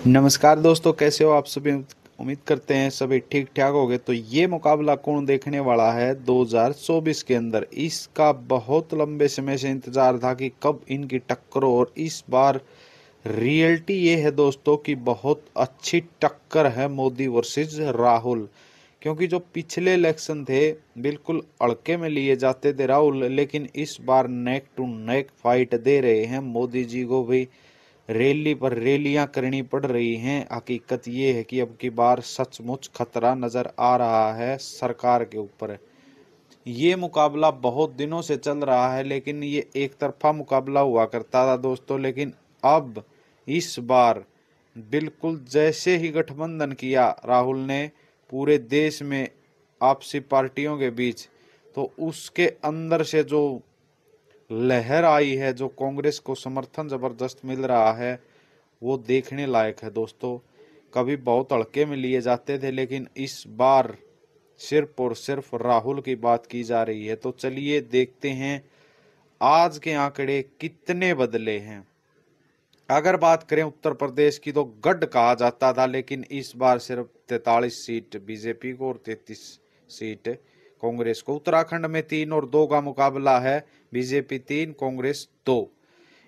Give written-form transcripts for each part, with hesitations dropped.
नमस्कार दोस्तों, कैसे हो आप सभी। उम्मीद करते हैं सभी ठीक ठाक होंगे। तो ये मुकाबला कौन देखने वाला है 2024 के अंदर, इसका बहुत लंबे समय से इंतजार था कि कब इनकी टक्कर हो। और इस बार रियलिटी ये है दोस्तों कि बहुत अच्छी टक्कर है मोदी वर्सेस राहुल। क्योंकि जो पिछले इलेक्शन थे बिल्कुल अड़के में लिए जाते थे राहुल, लेकिन इस बार नेक टू नेक फाइट दे रहे हैं। मोदी जी को भी रैली पर रैलियां करनी पड़ रही हैं। हकीकत ये है कि अब की बार सचमुच खतरा नजर आ रहा है सरकार के ऊपर। ये मुकाबला बहुत दिनों से चल रहा है, लेकिन ये एक तरफा मुकाबला हुआ करता था दोस्तों। लेकिन अब इस बार बिल्कुल जैसे ही गठबंधन किया राहुल ने पूरे देश में आपसी पार्टियों के बीच, तो उसके अंदर से जो लहर आई है, जो कांग्रेस को समर्थन जबरदस्त मिल रहा है, वो देखने लायक है दोस्तों। कभी बहुत हल्के में लिए जाते थे, लेकिन इस बार सिर्फ और सिर्फ राहुल की बात की जा रही है। तो चलिए देखते हैं आज के आंकड़े कितने बदले हैं। अगर बात करें उत्तर प्रदेश की, तो गढ़ कहा जाता था, लेकिन इस बार सिर्फ 43 सीट बीजेपी को और 33 सीट कांग्रेस को। उत्तराखंड में 3 और 2 का मुकाबला है, बीजेपी 3 कांग्रेस 2।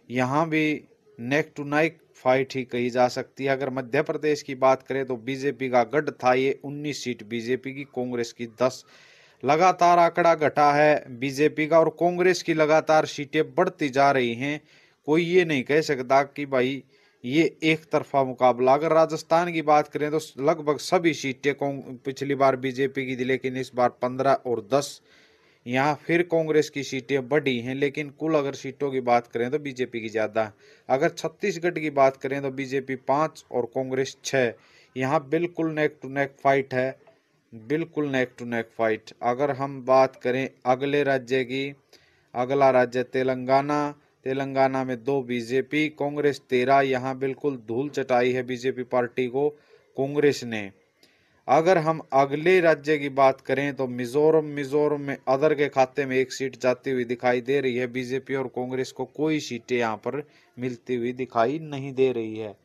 यहाँ भी नेक टू नेक फाइट ही कही जा सकती है। अगर मध्य प्रदेश की बात करें तो बीजेपी का गढ़ था, ये 19 सीट बीजेपी की, कांग्रेस की 10। लगातार आंकड़ा घटा है बीजेपी का, और कांग्रेस की लगातार सीटें बढ़ती जा रही हैं। कोई ये नहीं कह सकता कि भाई ये एक तरफा मुकाबला। अगर राजस्थान की बात करें तो लगभग सभी सीटें पिछली बार बीजेपी की थी, लेकिन इस बार 15 और 10 यहाँ फिर कांग्रेस की सीटें बढ़ी हैं। लेकिन कुल अगर सीटों की बात करें तो बीजेपी की ज्यादा है। अगर छत्तीसगढ़ की बात करें तो बीजेपी 5 और कांग्रेस 6। यहाँ बिल्कुल नेक टू नेक फाइट है, बिल्कुल नेक टू नेक फाइट। अगर हम बात करें अगले राज्य की, अगला राज्य तेलंगाना। तेलंगाना में 2 बीजेपी, कांग्रेस 13। यहाँ बिल्कुल धूल चटाई है बीजेपी पार्टी को कांग्रेस ने। अगर हम अगले राज्य की बात करें तो मिजोरम। मिजोरम में अदर के खाते में 1 सीट जाती हुई दिखाई दे रही है। बीजेपी और कांग्रेस को कोई सीटें यहाँ पर मिलती हुई दिखाई नहीं दे रही है।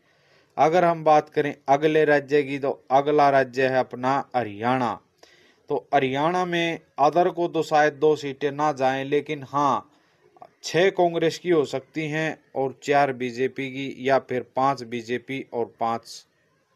अगर हम बात करें अगले राज्य की, तो अगला राज्य है अपना हरियाणा। तो हरियाणा में अदर को तो शायद 2 सीटें ना जाएं, लेकिन हाँ 6 कांग्रेस की हो सकती हैं और 4 बीजेपी की, या फिर 5 बीजेपी और 5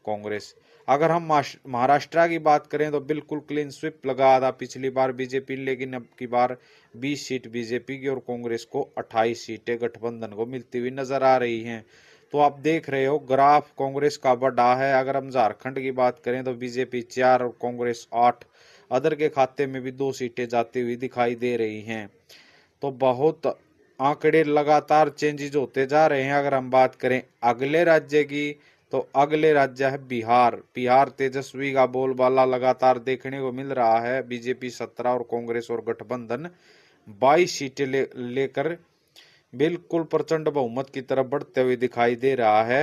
कांग्रेस। अगर हम महाराष्ट्र की बात करें तो बिल्कुल क्लीन स्वीप लगा था पिछली बार बीजेपी, लेकिन अब की बार 20 सीट बीजेपी की और कांग्रेस को 28 सीटें गठबंधन को मिलती हुई नजर आ रही हैं। तो आप देख रहे हो ग्राफ कांग्रेस का बढ़ा है। अगर हम झारखंड की बात करें तो बीजेपी 4 और कांग्रेस 8। अदर के खाते में भी 2 सीटें जाती हुई दिखाई दे रही हैं। तो बहुत आंकड़े लगातार चेंजेस होते जा रहे हैं। अगर हम बात करें अगले राज्य की, तो अगले राज्य है बिहार। बिहार तेजस्वी का बोलबाला लगातार देखने को मिल रहा है। बीजेपी 17 और कांग्रेस और गठबंधन 22 सीटें लेकर बिल्कुल प्रचंड बहुमत की तरफ बढ़ते हुए दिखाई दे रहा है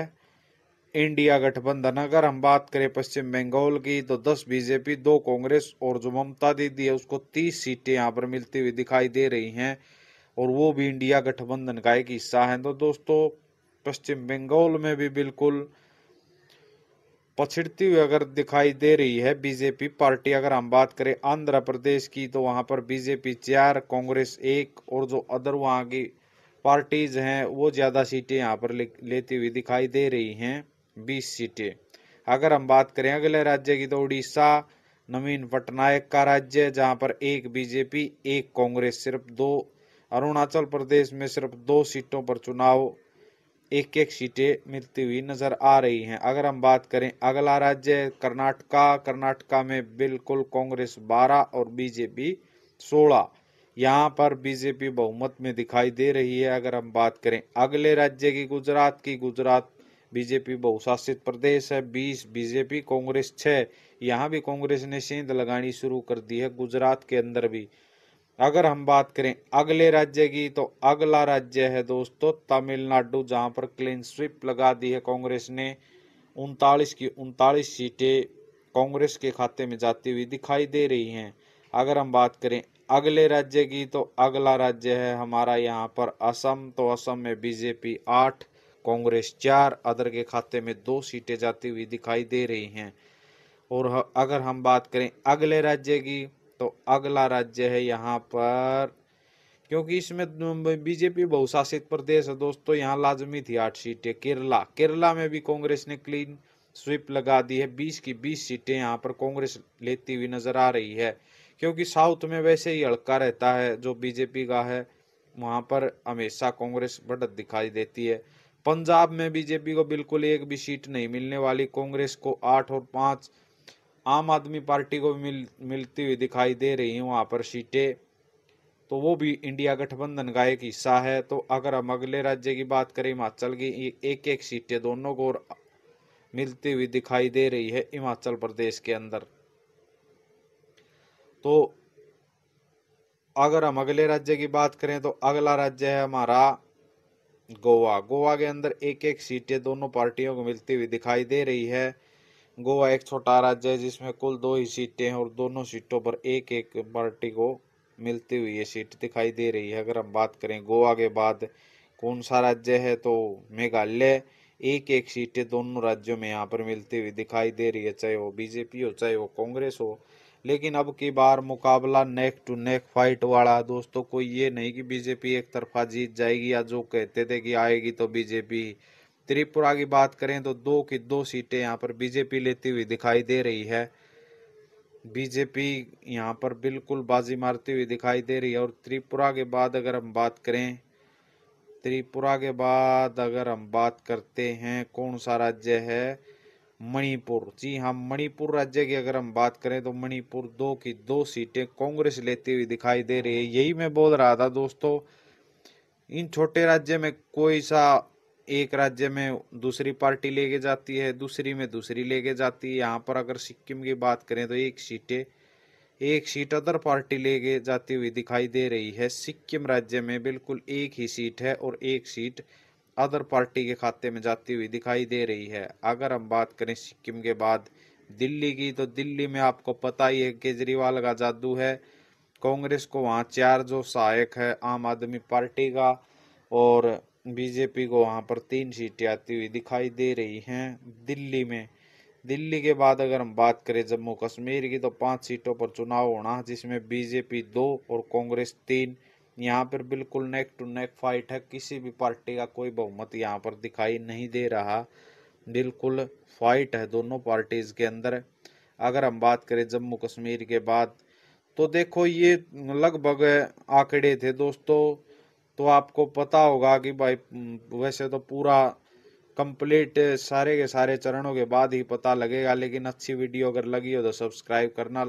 इंडिया गठबंधन। अगर हम बात करें पश्चिम बंगाल की, तो 10 बीजेपी 2 कांग्रेस, और जो ममता दीदी है उसको 30 सीटें यहाँ पर मिलती हुई दिखाई दे रही हैं, और वो भी इंडिया गठबंधन का एक हिस्सा है। तो दोस्तों पश्चिम बंगाल में भी बिल्कुल पछड़ती हुई अगर दिखाई दे रही है बीजेपी पार्टी। अगर हम बात करें आंध्र प्रदेश की, तो वहां पर बीजेपी 4 कांग्रेस 1, और जो अदर वहां की पार्टीज हैं वो ज्यादा सीटें यहाँ पर लेती हुई दिखाई दे रही हैं, 20 सीटें। अगर हम बात करें अगले राज्य की, तो उड़ीसा नवीन पटनायक का राज्य, जहां पर 1 बीजेपी 1 कांग्रेस, सिर्फ 2। अरुणाचल प्रदेश में सिर्फ 2 सीटों पर चुनाव, 1-1 सीटें मिलती हुई नजर आ रही हैं। अगर हम बात करें अगला राज्य कर्नाटका। कर्नाटका में बिल्कुल कांग्रेस 12 और बीजेपी 16। यहाँ पर बीजेपी बहुमत में दिखाई दे रही है। अगर हम बात करें अगले राज्य की, गुजरात की, गुजरात बीजेपी बहुशासित प्रदेश है, 20 बीजेपी कांग्रेस 6। यहाँ भी कांग्रेस ने सेंध लगानी शुरू कर दी है गुजरात के अंदर भी। अगर हम बात करें अगले राज्य की, तो अगला राज्य है दोस्तों तमिलनाडु, जहां पर क्लीन स्वीप लगा दी है कांग्रेस ने। 39 की 39 सीटें कांग्रेस के खाते में जाती हुई दिखाई दे रही हैं। अगर हम बात करें अगले राज्य की, तो अगला राज्य है हमारा यहाँ पर असम। तो असम में बीजेपी 8, कांग्रेस 4, अदर के खाते में 2 सीटें जाती हुई दिखाई दे रही हैं। और अगर हम बात करें अगले राज्य की, तो अगला राज्य है यहाँ पर, क्योंकि इसमें बीजेपी बहुशासित प्रदेश है दोस्तों, यहाँ लाजमी थी 8 सीटें। केरला में भी कांग्रेस ने क्लीन स्वीप लगा दी है, 20 की 20 सीटें यहाँ पर कांग्रेस लेती हुई नजर आ रही है, क्योंकि साउथ में वैसे ही हल्का रहता है जो बीजेपी का है, वहां पर हमेशा कांग्रेस बढ़त दिखाई देती है। पंजाब में बीजेपी को बिल्कुल एक भी सीट नहीं मिलने वाली, कांग्रेस को 8 और 5 आम आदमी पार्टी को भी मिलती हुई दिखाई दे रही है वहां पर सीटें, तो वो भी इंडिया गठबंधन का एक हिस्सा है। तो अगर हम अगले राज्य की बात करें हिमाचल की, एक एक सीटें दोनों को मिलती हुई दिखाई दे रही है हिमाचल प्रदेश के अंदर। तो अगर हम अगले राज्य की बात करें तो अगला राज्य है हमारा गोवा। गोवा के अंदर एक एक सीटें दोनों पार्टियों को मिलती हुई दिखाई दे रही है। गोवा एक छोटा राज्य है जिसमें कुल 2 ही सीटें हैं और दोनों सीटों पर एक एक पार्टी को मिलती हुई ये सीट दिखाई दे रही है। अगर हम बात करें गोवा के बाद कौन सा राज्य है, तो मेघालय, एक एक सीटें दोनों राज्यों में यहाँ पर मिलती हुई दिखाई दे रही है, चाहे वो बीजेपी हो चाहे वो कांग्रेस हो। लेकिन अब की बार मुकाबला नेक टू नेक फाइट वाला दोस्तों, कोई ये नहीं कि बीजेपी एक तरफा जीत जाएगी या जो कहते थे कि आएगी तो बीजेपी। त्रिपुरा की बात करें तो 2 की 2 सीटें यहाँ पर बीजेपी लेती हुई दिखाई दे रही है। बीजेपी यहाँ पर बिल्कुल बाजी मारती हुई दिखाई दे रही है। और त्रिपुरा के बाद अगर हम बात करें, त्रिपुरा के बाद अगर हम बात करते हैं कौन सा राज्य है, मणिपुर। जी हाँ, मणिपुर राज्य की अगर हम बात करें तो मणिपुर 2 की 2 सीटें कांग्रेस लेती हुई दिखाई दे रही है। यही मैं बोल रहा था दोस्तों, इन छोटे राज्य में कोई सा एक राज्य में दूसरी पार्टी लेके जाती है, दूसरी में दूसरी लेके जाती है। यहाँ पर अगर सिक्किम की बात करें तो एक सीट अदर पार्टी लेके जाती हुई दिखाई दे रही है। सिक्किम राज्य में बिल्कुल एक ही सीट है और एक सीट अदर पार्टी के खाते में जाती हुई दिखाई दे रही है। अगर हम बात करें सिक्किम के बाद दिल्ली की, तो दिल्ली में आपको पता ही है केजरीवाल का जादू है। कांग्रेस को वहाँ 4 जो सहायक है आम आदमी पार्टी का, और बीजेपी को वहाँ पर 3 सीटें आती हुई दिखाई दे रही हैं दिल्ली में। दिल्ली के बाद अगर हम बात करें जम्मू कश्मीर की, तो 5 सीटों पर चुनाव होना, जिसमें बीजेपी 2 और कांग्रेस 3। यहाँ पर बिल्कुल नेक टू नेक फाइट है, किसी भी पार्टी का कोई बहुमत यहाँ पर दिखाई नहीं दे रहा, बिल्कुल फाइट है दोनों पार्टीज के अंदर। अगर हम बात करें जम्मू कश्मीर के बाद, तो देखो ये लगभग आंकड़े थे दोस्तों, तो आपको पता होगा कि भाई वैसे तो पूरा कंप्लीट सारे के सारे चरणों के बाद ही पता लगेगा, लेकिन अच्छी वीडियो अगर लगी हो तो सब्सक्राइब करना।